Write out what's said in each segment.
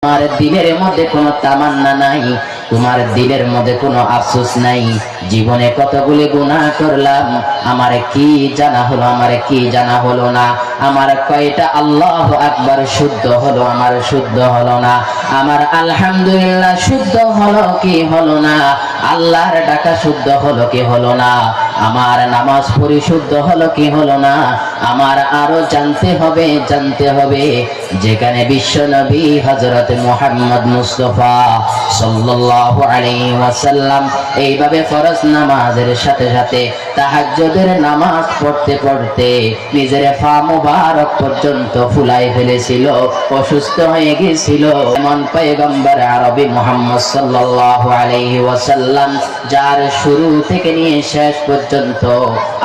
তোমার দিলের মধ্যে কোনো তামান্না নাই, তোমার দিলের মধ্যে কোনো আফসোস নাই। জীবনে কতগুলি গুনাহ করলাম, আমার কি জানা হলো, আমার কি জানা হলো না। আমার কয়টা আল্লাহু আকবার শুদ্ধ হলো, আমার শুদ্ধ হলো না। আমার আলহামদুলিল্লাহ শুদ্ধ হলো কি হলো না। আল্লাহর ডাকা শুদ্ধ হলো কি হলো না। আমার নামাজ পরিশুদ্ধ হলো কি হলো না। আমার আরো জানতে হবে, জানতে হবে। যেখানে বিশ্ব নবী হযরত মুহাম্মদ মুস্তাফা সাল্লাল্লাহু আলাইহি ওয়াসাল্লাম এইভাবে ফরজ নামাজের সাথে সাথে তাহাজ্জুদের নামাজ পড়তে পড়তে নিজের পা মুবারক পর্যন্ত ফুলাই ফেলেছিল, অসুস্থ হয়ে গিয়েছিল। এমন পয়গম্বর আরবি মুহাম্মদ সাল্লাল্লাহু আলাইহি ওয়াসাল্লাম, যার শুরু থেকে নিয়ে শেষ পর্যন্ত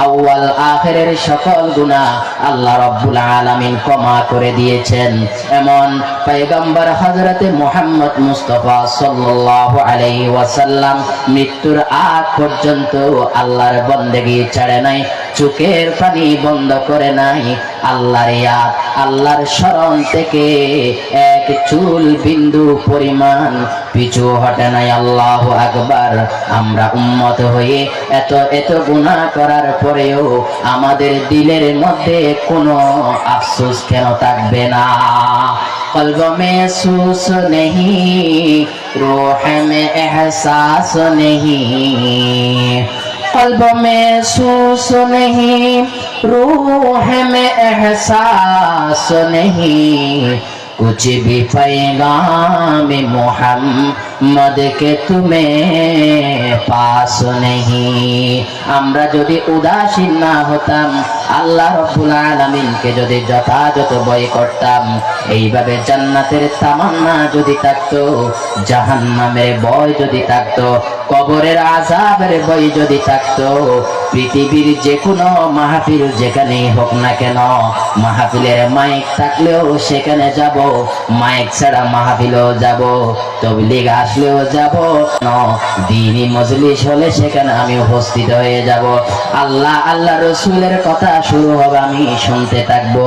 আউয়াল আখিরের সকল গুনাহ আল্লাহ রাব্বুল আলামিন ক্ষমা করে দিয়েছেন। এমন পয়গম্বর হযরতে মুহাম্মদ মুস্তাফা সাল্লাল্লাহু আলাইহি ওয়াসাল্লাম মৃত্যুর আগ পর্যন্ত আল্লাহর বন্দেগী ছাড়ে নাই, চোখের পানি বন্ধ করে নাই। আল্লাহর ইয়াদ, আল্লাহর স্মরণ থেকে এক চুল বিন্দু পরিমাণ পিছু হটে নাই। আল্লাহু আকবার। আমরা উম্মত হয়ে এত এত গুনাহ করার পরেও আমাদের দিলের মধ্যে কোনো আফসোস কেন থাকবে না? কলব মে সুস নেহি, রূহ মে এহসাস নেহি। कल्ब महसूस नहीं, रूह में एहसास नहीं, कुछ भी पैगाम मोहम्मद के तुम्हें पास नहीं। আমরা যদি উদাসীন না হতাম, আল্লাহ রাব্বুল আলামিনকে যদি যথাযথ ভয় করতাম, এইভাবে জান্নাতের তামান্না যদি থাকতো, জাহান্নামের ভয় যদি থাকতো, কবরের আযাবের ভয় যদি থাকতো, পৃথিবীর যে কোনো মাহফিল যেখানেই হোক না কেন, মাহফিলের মাইক থাকলেও সেখানে যাব, মাইক ছাড়া মাহফিলেও যাব, তাবলীগ আসলেও যাব, দ্বীনি মজলিস হলে সেখানে আমি উপস্থিত হয়ে যাব। আল্লাহ আল্লাহ রাসূলের কথা শুরু হবে, আমি শুনতে থাকবো।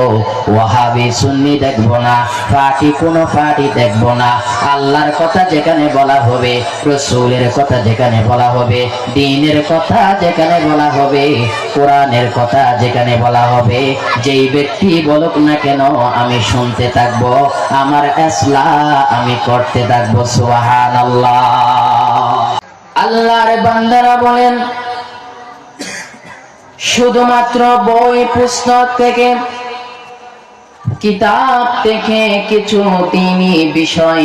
ওয়াহাবি সুন্নি দেখবো না, পার্টি কোনো পার্টি দেখবো না। আল্লাহর কথা যেখানে বলা হবে, রাসূলের কথা যেখানে বলা হবে, দ্বীনের কথা যেখানে বলা হবে, কোরআনের কথা যেখানে বলা হবে, যেই ব্যক্তি বলুক না কেন আমি শুনতে থাকবো, আমার ইসলাহ আমি করতে থাকবো। সুবহানাল্লাহ। আল্লাহর বান্দারা বলেন, শুধুমাত্র বই পুস্তক থেকে, কিতাব থেকে কিছু তিনি বিষয়